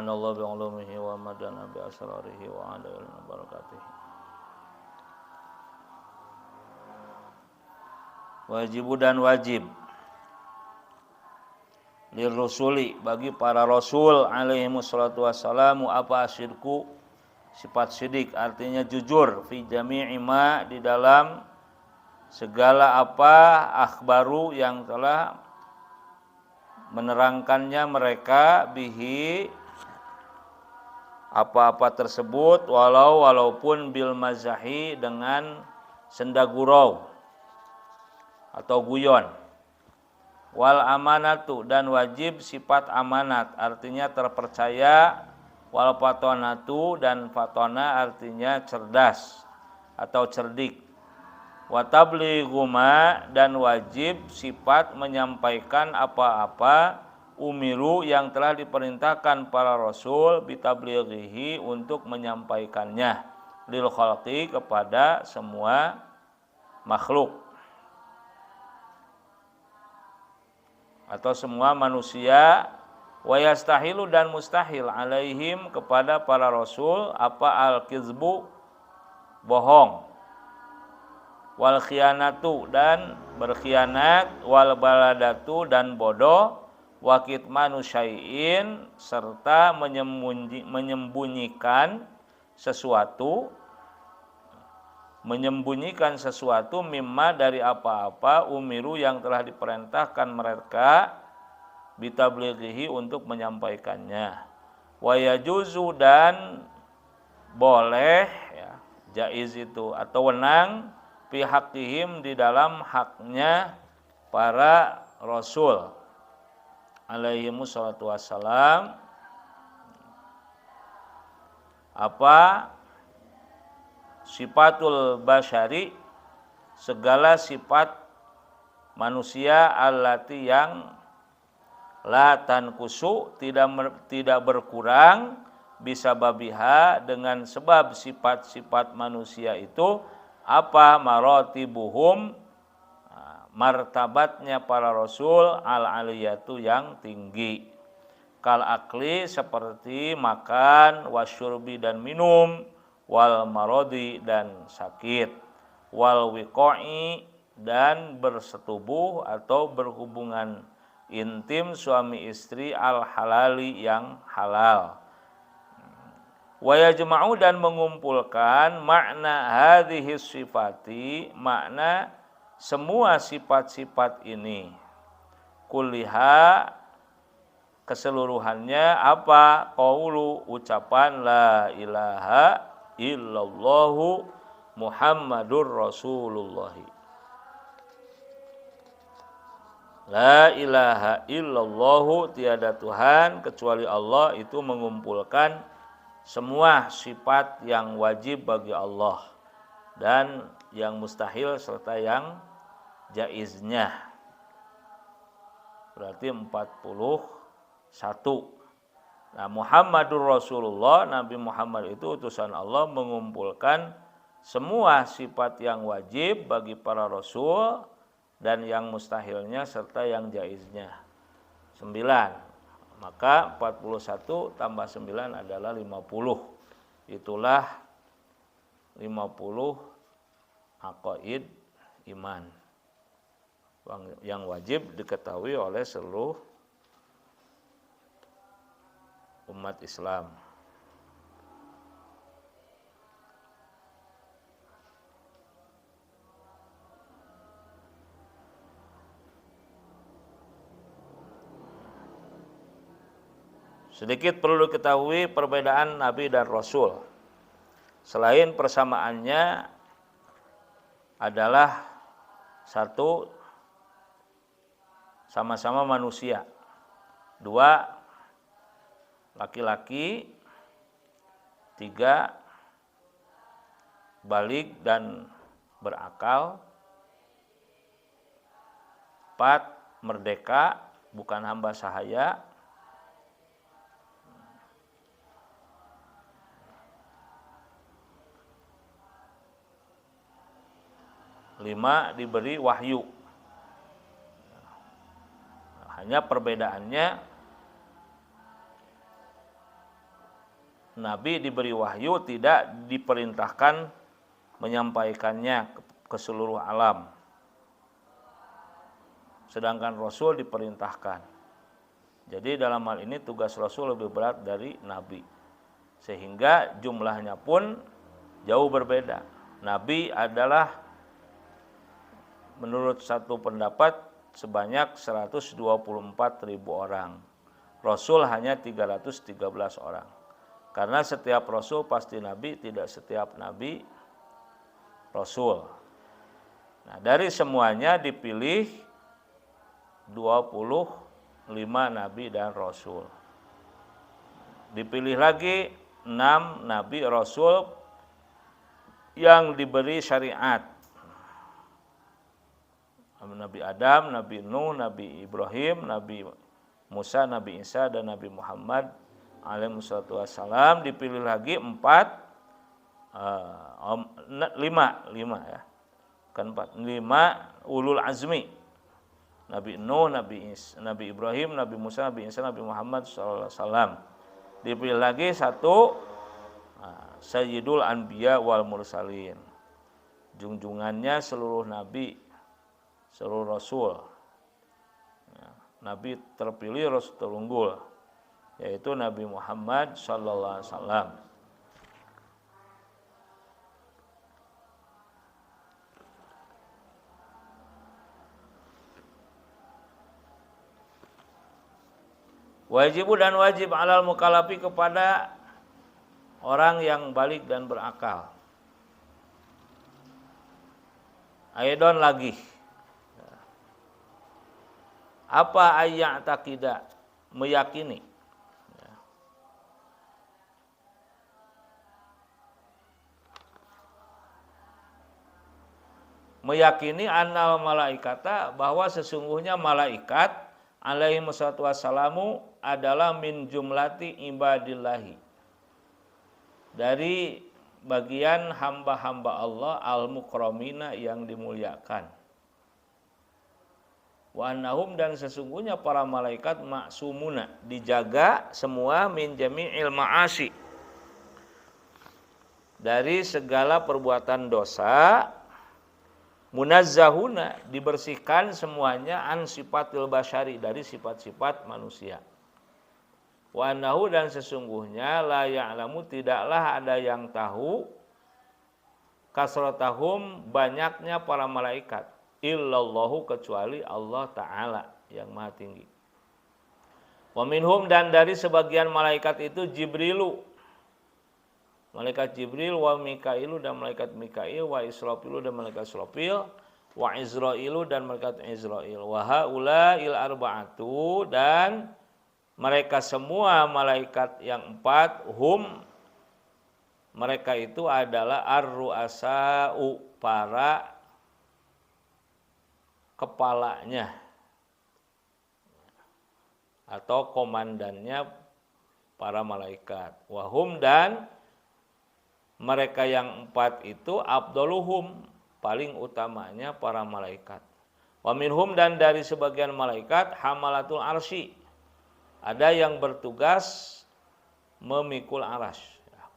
nafa'anallahu bi'ulumihi wa madana bi asrarihi wa ala barakatihi. Wajibu dan wajib lirrusuli bagi para rasul alaihi wassalatu wassalamu apa asyirku sifat syidik artinya jujur fi jami'i ma di dalam segala apa akhbaru yang telah menerangkannya mereka bihi apa-apa tersebut walaupun bil mazahi dengan senda gurau atau guyon. Wal amanatu dan wajib sifat amanat artinya terpercaya, wal fatonatu dan fatona artinya cerdas atau cerdik. Wa tablighuma dan wajib sifat menyampaikan apa-apa umiru yang telah diperintahkan para rasul bitablighihi untuk menyampaikannya lil khalqi kepada semua makhluk atau semua manusia. Wa yastahilu dan mustahil alaihim kepada para rasul apa al-kizbu bohong, wal khianatu dan berkhianat, wal baladatu dan bodoh, wa kitmanu syai'in serta menyembunyikan sesuatu mimma dari apa-apa umiru yang telah diperintahkan mereka bitablighihi untuk menyampaikannya. Wa yajuzu dan boleh ya, jaiz itu atau wenang fi haqqihim di dalam haknya para rasul alaihi wassalatu wassalam apa sifatul basyari segala sifat manusia allati yang la tankusu tidak berkurang bisa babiha dengan sebab sifat-sifat manusia itu apa maratibuhum martabatnya para rasul al-aliyatu yang tinggi kal akli seperti makan wasyurbi dan minum wal marodi dan sakit wal wiqai dan bersetubuh atau berhubungan intim suami istri al halali yang halal. Wa yajma'u dan mengumpulkan makna hadhihi sifati makna semua sifat-sifat ini kulliha keseluruhannya apa qaulu ucapan la ilaha illallahu Muhammadur Rasulullah. La ilaha illallahu tiada Tuhan kecuali Allah itu mengumpulkan semua sifat yang wajib bagi Allah dan yang mustahil serta yang jaiznya. Berarti 41. Nah, Muhammadur Rasulullah, Nabi Muhammad itu utusan Allah mengumpulkan semua sifat yang wajib bagi para rasul dan yang mustahilnya serta yang jaiznya. 9. Maka 41 tambah 9 adalah 50. Itulah 50 aqaid iman yang wajib diketahui oleh seluruh umat Islam. Sedikit perlu diketahui perbedaan Nabi dan Rasul. Selain persamaannya adalah satu, sama-sama manusia. 2, laki-laki. 3, balik dan berakal. 4, merdeka, bukan hamba sahaya. 5, diberi wahyu. Hanya perbedaannya Nabi diberi wahyu tidak diperintahkan menyampaikannya ke seluruh alam. Sedangkan Rasul diperintahkan. Jadi dalam hal ini tugas Rasul lebih berat dari Nabi. Sehingga jumlahnya pun jauh berbeda. Nabi adalah menurut satu pendapat sebanyak 124.000 orang. Rasul hanya 313 orang. Karena setiap Rasul pasti Nabi, tidak setiap Nabi Rasul. Nah, dari semuanya dipilih 25 Nabi dan Rasul. Dipilih lagi 6 Nabi Rasul yang diberi syariat. Nabi Adam, Nabi Nuh, Nabi Ibrahim, Nabi Musa, Nabi Isa, dan Nabi Muhammad alaihissalam. Dipilih lagi 5 ya. Kan 5 ulul azmi. Nabi Nuh, Nabi Ibrahim, Nabi Musa, Nabi Isa, Nabi Muhammad SAW. Dipilih lagi 1 Sayyidul Anbiya wal Mursalin. Junjungannya seluruh Nabi, seluruh Rasul. Nabi terpilih, Rasul terunggul, yaitu Nabi Muhammad SAW. Wajibu dan wajib alal mukalafi kepada orang yang balik dan berakal. Aidon lagi. Apa ayat takidah? Meyakini. Meyakini annal malaikata, bahwa sesungguhnya malaikat alaihi wassalatu wassalamu adalah min jumlati ibadillahi, dari bagian hamba-hamba Allah al-mukramina yang dimuliakan. Wa annahum, dan sesungguhnya para malaikat maksumuna, dijaga semua min jami'il ma'asi, dari segala perbuatan dosa, munazzahuna, dibersihkan semuanya, an sifatil basyari, dari sifat-sifat manusia. Wa annahu, dan sesungguhnya la ya'lamu, tidaklah ada yang tahu, kasratahum, banyaknya para malaikat, illallahu, kecuali Allah Ta'ala yang maha tinggi. Wa minhum, dan dari sebagian malaikat itu Jibrilu, malaikat Jibril, wa Mikailu, dan malaikat Mikail, wa Israfilu, dan malaikat Israfil, wa Izrailu, dan malaikat Izrail, wa haula'il arba'atu, dan mereka semua malaikat yang 4, hum, mereka itu adalah ar-ru'asa'u, para kepalanya atau komandannya para malaikat. Wahum, dan mereka yang 4 itu afdaluhum, paling utamanya para malaikat. Wa minhum, dan dari sebagian malaikat hamalatul arsy, ada yang bertugas memikul aras,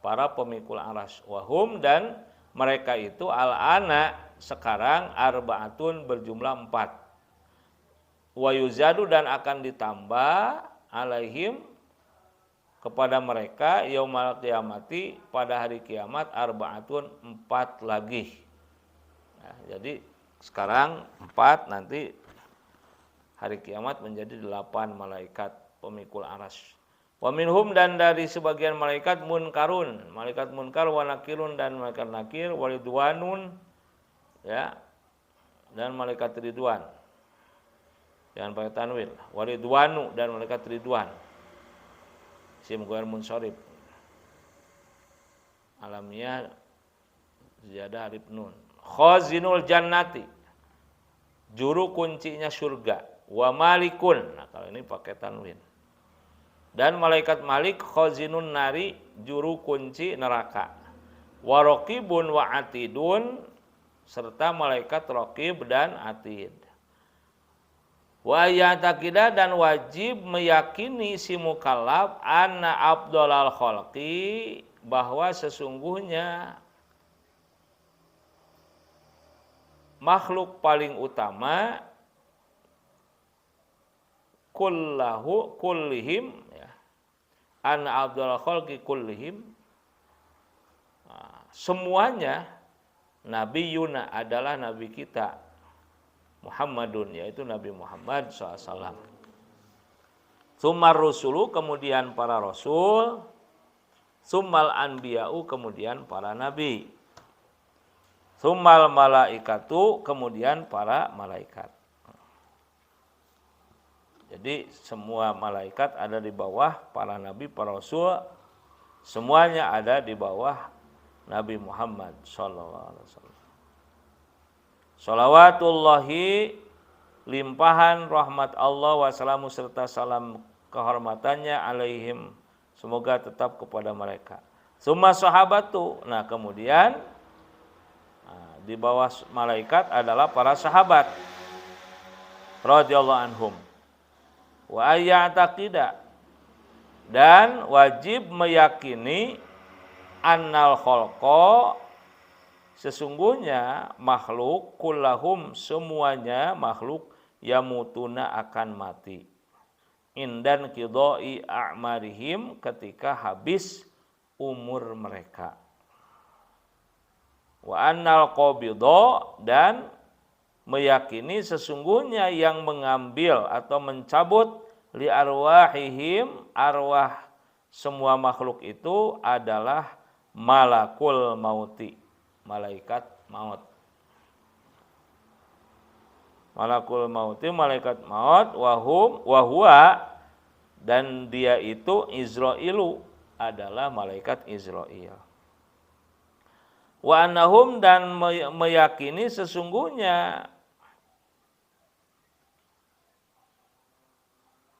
para pemikul aras. Wahum, dan mereka itu al-ana, sekarang arba'atun, berjumlah 4. Wa yuzadu, dan akan ditambah alaihim, kepada mereka, yaumal qiyamati, pada hari kiamat, arba'atun, 4 lagi. Nah, jadi sekarang 4, nanti hari kiamat menjadi 8 malaikat pemikul aras. Wa minhum, dan dari sebagian malaikat munkarun, malaikat munkar, wa nakirun, dan malaikat nakir, wa ridwanun, ya, dan malaikat ridwan, jangan pakai tanwin, wa ridwanu, dan malaikat ridwan, isim ghair munsharif, alamnya ziyadah alif nun. Khazinul jannati, juru kuncinya surga, wa malikun, nah kalau ini pakai tanwin, dan malaikat malik, khazinun nari, juru kunci neraka, wa raqibun wa atidun, serta malaikat raqib dan atid. Wa ya'taqida dan wajib meyakini si mukallaf anna afdhalal khalqi bahwa sesungguhnya makhluk paling utama kullihim ya, anna afdhalal khalqi kullihim semuanya Nabi Yuna adalah Nabi kita Muhammadun, yaitu Nabi Muhammad SAW. Sumar rusulu, kemudian para rasul. Summal anbiya'u, kemudian para nabi. Summal malaikatu, kemudian para malaikat. Jadi semua malaikat ada di bawah para nabi, para rasul. Semuanya ada di bawah Nabi Muhammad SAW. Shalawatullahi, limpahan rahmat Allah wassalamu serta salam kehormatannya alaihim, semoga tetap kepada mereka. Summa sahabatu, nah kemudian di bawah malaikat adalah para sahabat radhiyallahu anhum. Wa ayya'taqida, dan wajib meyakini annal khalqa, sesungguhnya makhluk kullahum, semuanya makhluk yamutuna akan mati. Indan qidai a'marihim, ketika habis umur mereka. Wa annal qabidha, dan meyakini sesungguhnya yang mengambil atau mencabut li arwahihim, arwah semua makhluk itu adalah malakul mauti, malaikat maut. Malakul mauti, malaikat maut, wahua, dan dia itu Izrailu, adalah malaikat Izrail. Wa annahum, dan meyakini sesungguhnya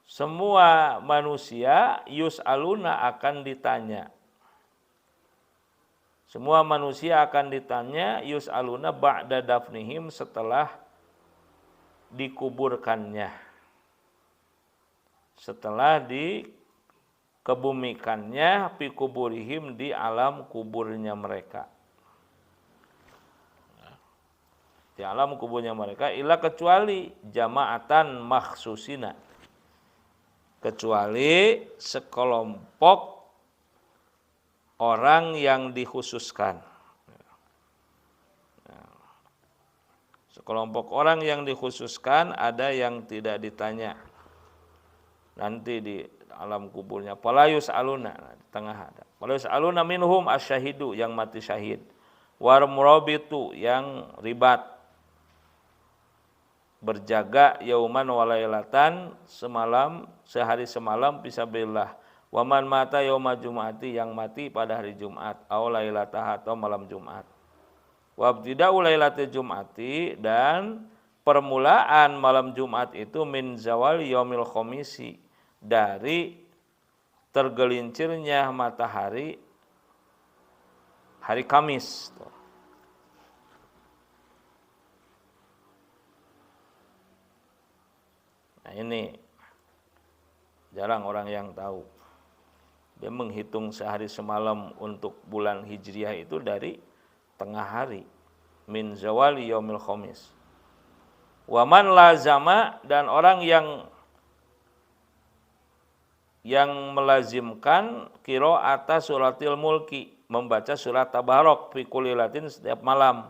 semua manusia yus'aluna, akan ditanya. Semua manusia akan ditanya yus'aluna ba'da dafnihim, setelah dikuburkannya, setelah dikebumikannya, fi kuburihim, di alam kuburnya mereka, di alam kuburnya mereka, illa, kecuali jamaatan makhsusina, kecuali sekelompok orang yang dikhususkan. Sekelompok orang yang dikhususkan, ada yang tidak ditanya nanti di alam kuburnya. Palayus aluna, di tengah ada. Palayus aluna minhum asyahidu, yang mati syahid. War murabitu, yang ribat, berjaga yauman walailatan, semalam, sehari semalam, fisabilillah. Waman mata yauma jum'ati, yang mati pada hari Jumat, aw lailataha, atau malam Jumat. Wabtida'u lailatul jum'ati, dan permulaan malam Jumat itu min zawal yaumil khamisi, dari tergelincirnya matahari hari Kamis. Nah ini jarang orang yang tahu. Dia menghitung sehari semalam untuk bulan Hijriah itu dari tengah hari, min zawali yaumil khamis. Waman lazama, dan orang yang melazimkan qiraata suratil mulki, membaca surat tabarok fi kulli lailatin, setiap malam,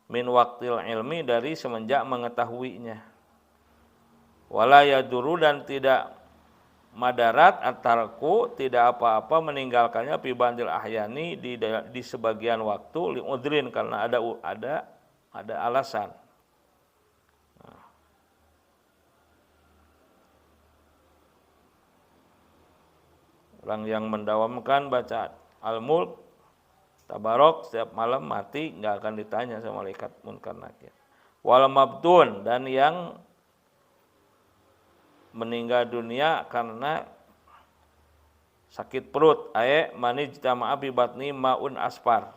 min waqtil ilmi, dari semenjak mengetahuinya. Wala yaduru, dan tidak madarat atarku, tidak apa-apa meninggalkannya, fi bandil ahyani, di sebagian waktu, liudrin, karena ada alasan. Orang yang mendawamkan baca Al-Mulk, Tabarok setiap malam, mati nggak akan ditanya sama malaikat munkar nakir. Wal mabtun, dan yang meninggal dunia karena sakit perut, manijtama'a bi batni maun asfar,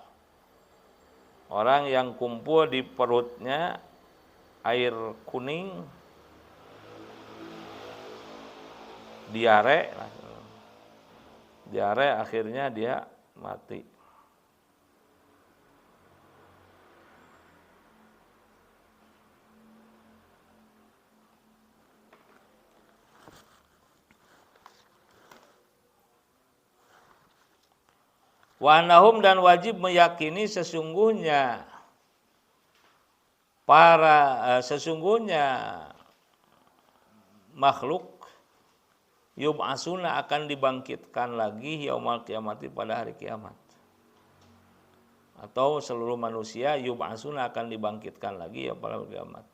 orang yang kumpul di perutnya air kuning diare, akhirnya dia mati. Wa annahum dan wajib meyakini sesungguhnya makhluk yub'asuna akan dibangkitkan lagi yaumal kiamati pada hari kiamat. Atau seluruh manusia yub'asuna akan dibangkitkan lagi ya pada hari kiamat.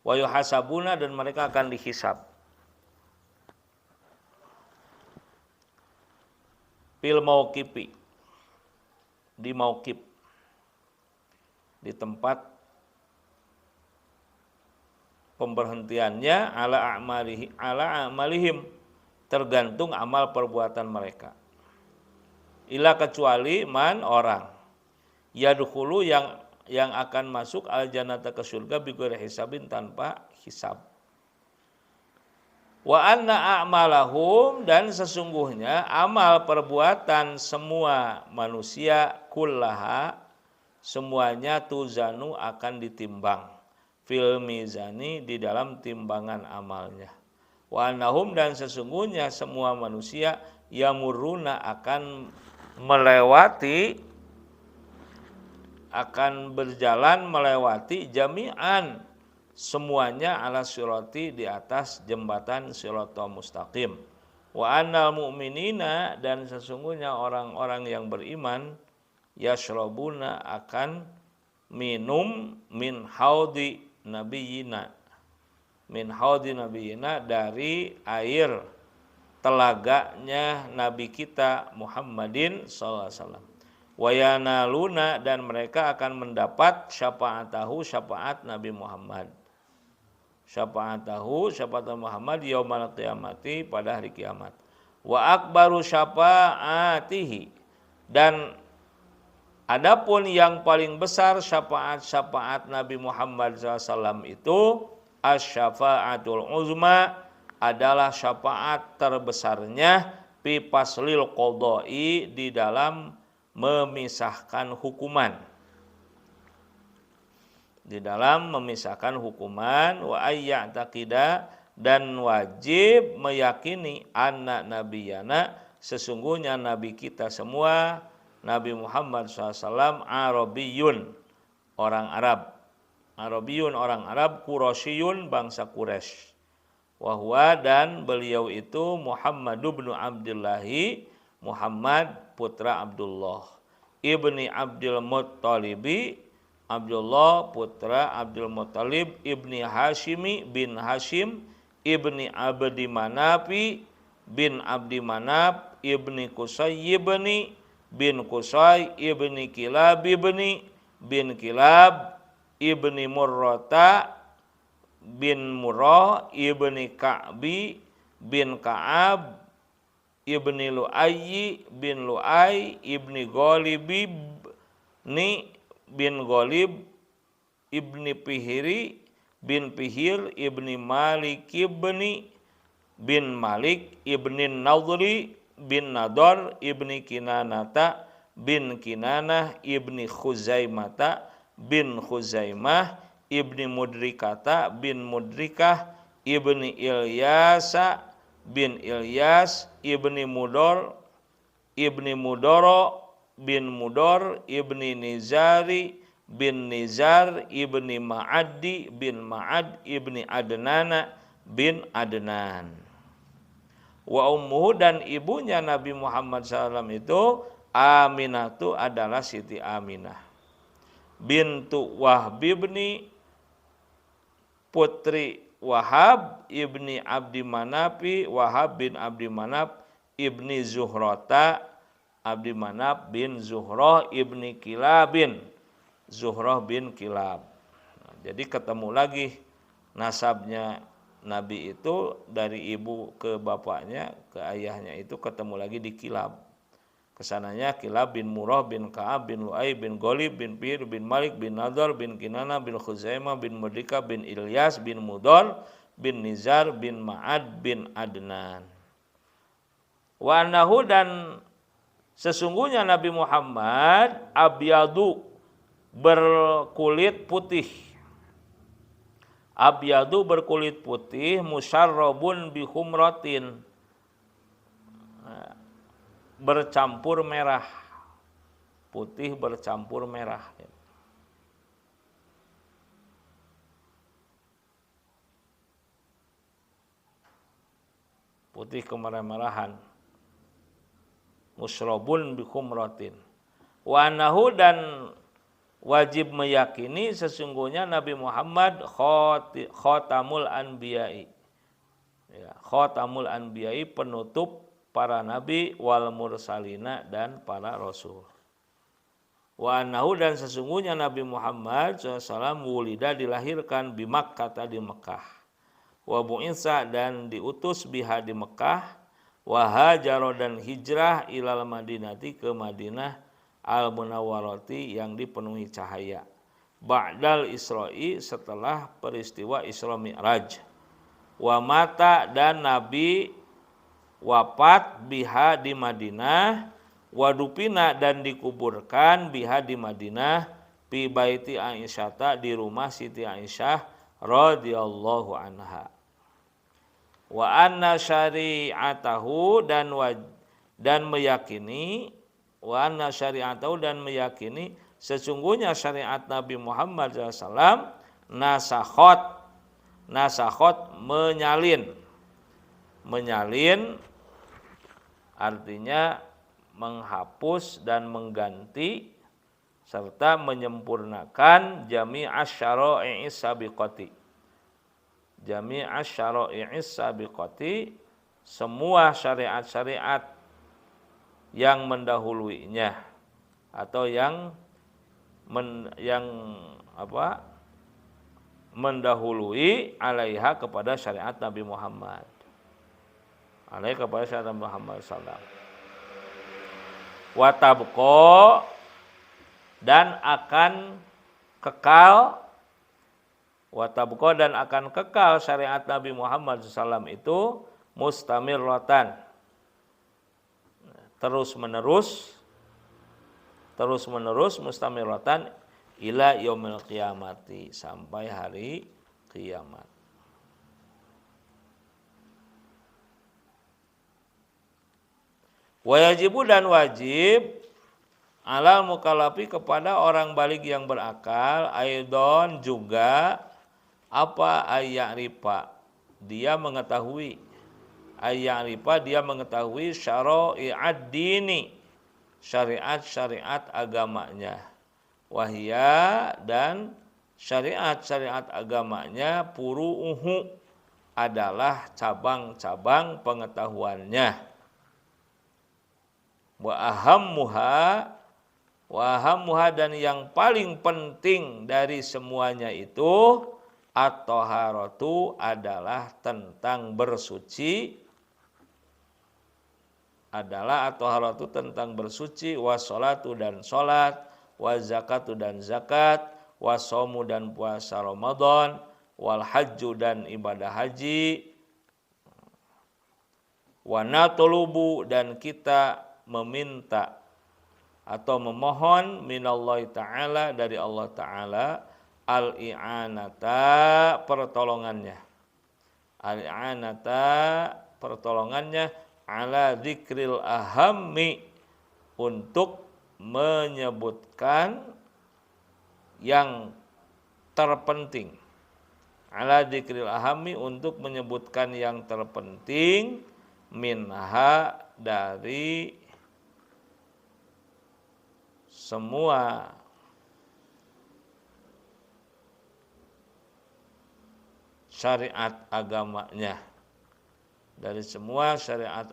Wa yuhasabuna dan mereka akan dihisab. Fil mauqifi, di mauqif, di tempat pemberhentiannya ala a'malihim, tergantung amal perbuatan mereka. Ila kecuali man orang yadkhulu yang akan masuk al jannata ke surga bighairi hisabin tanpa hisab. Wa anna a'malahum dan sesungguhnya amal perbuatan semua manusia kullaha semuanya tuzanu akan ditimbang fil mizani di dalam timbangan amalnya. Wa annahum dan sesungguhnya semua manusia yamuruna akan melewati, akan berjalan melewati jami'an semuanya ala sirati di atas jembatan siratal mustaqim. Wa annal mu'minina dan sesungguhnya orang-orang yang beriman yashrabuna akan minum min haudi nabiyina, dari air telaganya nabi kita Muhammadin sallallahu alaihi wasallam. Wa yanaluna dan mereka akan mendapat syafaatahu, syafaat Nabi Muhammad. Syafaat Muhammad yaumal qiyamati pada hari kiamat. Wa akbaru syafaatihi dan adapun yang paling besar syafaat Nabi Muhammad SAW itu asyafaatul uzma adalah syafaat terbesarnya fi faslil qadai di dalam memisahkan hukuman. Di dalam memisahkan hukuman wa ayya'taqida dan wajib meyakini anna nabiyana sesungguhnya nabi kita semua Nabi Muhammad SAW Arabiyun orang Arab, Quraisyun bangsa Quraisy. Wahwa dan beliau itu Muhammad bin Abdullahi, Muhammad putra Abdullah, ibni Abdul Muttalibi, Abdullah putra Abdul Muttalib, ibni Hashimi bin Hashim, ibni Abdi Manafi bin Abdi Manaf, ibni Qusay bin Qusay, ibni Kilab bin Kilab, ibni Murrata bin Murrah, ibni Ka'bi bin Ka'ab, ibni Lu'ayyi bin Lu'ay, ibni Ghalibi bin Ghalib, ibni Pihiri bin Pihir, ibni Malik bin Malik, ibni Nadri bin Nadar, ibni Kinanata bin Kinanah, ibni Khuzaimata bin Khuzaimah, ibni Mudrikata bin Mudrikah, ibni Ilyasa bin Ilyas, ibni Mudor bin Mudor, ibni Nizari bin Nizar, ibni Ma'addi bin Ma'ad, ibni Adnana bin Adnan. Wa ummuhu dan ibunya Nabi Muhammad SAW itu Aminah itu adalah Siti Aminah bintu Wahb ibni putri Wahab ibni Abdi Manafi, Wahab bin Abdi Manaf ibni Zuhrata, Abdi Manaf bin Zuhrah ibni Kilabin, Zuhrah bin Kilab. Nah, jadi ketemu lagi nasabnya Nabi itu dari ibu ke bapaknya, ke ayahnya itu ketemu lagi di Kilab. Kesananya Kilab bin Murrah bin Ka'ab bin Lu'ay bin Ghalib bin Pir bin Malik bin Nadar bin Kinana bin Khuzaimah bin Mudrika bin Ilyas bin Mudor bin Nizar bin Ma'ad bin Adnan. Wa annahu dan sesungguhnya Nabi Muhammad abyadu berkulit putih. Abyadu berkulit putih, musyarrabun bi humratin, bercampur merah. Putih bercampur merah. Putih kemerah-merahan. Musyrabun bi humratin. Wa annahu dan wajib meyakini sesungguhnya Nabi Muhammad khatamul anbiya'i. Ya, khatamul anbiya'i penutup para nabi wal mursalina dan para rasul. Wa annahu dan sesungguhnya Nabi Muhammad SAW wulida dilahirkan di Makkah di Mekah. Wa bu'itsa dan diutus biha di Mekah. Wa hajaro dan hijrah ilal Madinati ke Madinah al-Munawwarati yang dipenuhi cahaya. Ba'dal Isra'i setelah peristiwa Isra Mi'raj. Wa mata dan Nabi wafat biha di Madinah. Wa dupina dan dikuburkan biha di Madinah fi baiti Aisyah di rumah Siti Aisyah radhiyallahu anha. Wa anna syari'atahu dan meyakini wa anna syari'atahu dan meyakini sesungguhnya syariat Nabi Muhammad SAW nasakhot menyalin artinya menghapus dan mengganti serta menyempurnakan jami'asy syara'i'is sabiqati. Jami'asy syara'i'is sabiqati, semua syariat-syariat yang mendahuluinya atau yang mendahului alaiha kepada syariat Nabi Muhammad. Alaihi kepada syariat Nabi Muhammad sallallahu. Wa tabqa dan akan kekal, wa tabqa dan akan kekal syariat Nabi Muhammad SAW itu mustamirratan, terus menerus mustamirratan ila yaumil qiyamati, sampai hari kiamat. Wajibu dan wajib alal mukallafi kepada orang baligh yang berakal, aidon juga apa ayya'rifa dia mengetahui, ayya'rifa dia mengetahui syara'i'ad dini syariat-syariat agamanya, wahya dan syariat-syariat agamanya furu'uhu adalah cabang-cabang pengetahuannya. Wa ahammuha dan yang paling penting dari semuanya itu at-thaharatu adalah tentang bersuci, wassalatu dan salat, wa zakatu dan zakat, wasomu dan puasa Ramadan, wal hajju dan ibadah haji, wa natlubu dan kita meminta atau memohon minallahi ta'ala dari Allah Ta'ala al-i'anata pertolongannya ala dzikril ahammi untuk menyebutkan yang terpenting, ala dzikril ahammi untuk menyebutkan yang terpenting, minha dari semua syariat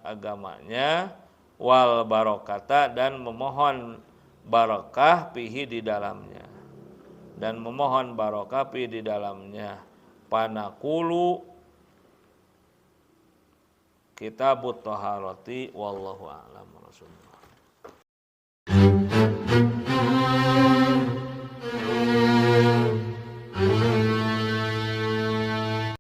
agamanya, wal barokata dan memohon barakah fihi di dalamnya, panaqulu kitabut thaharati wallahu a'lam.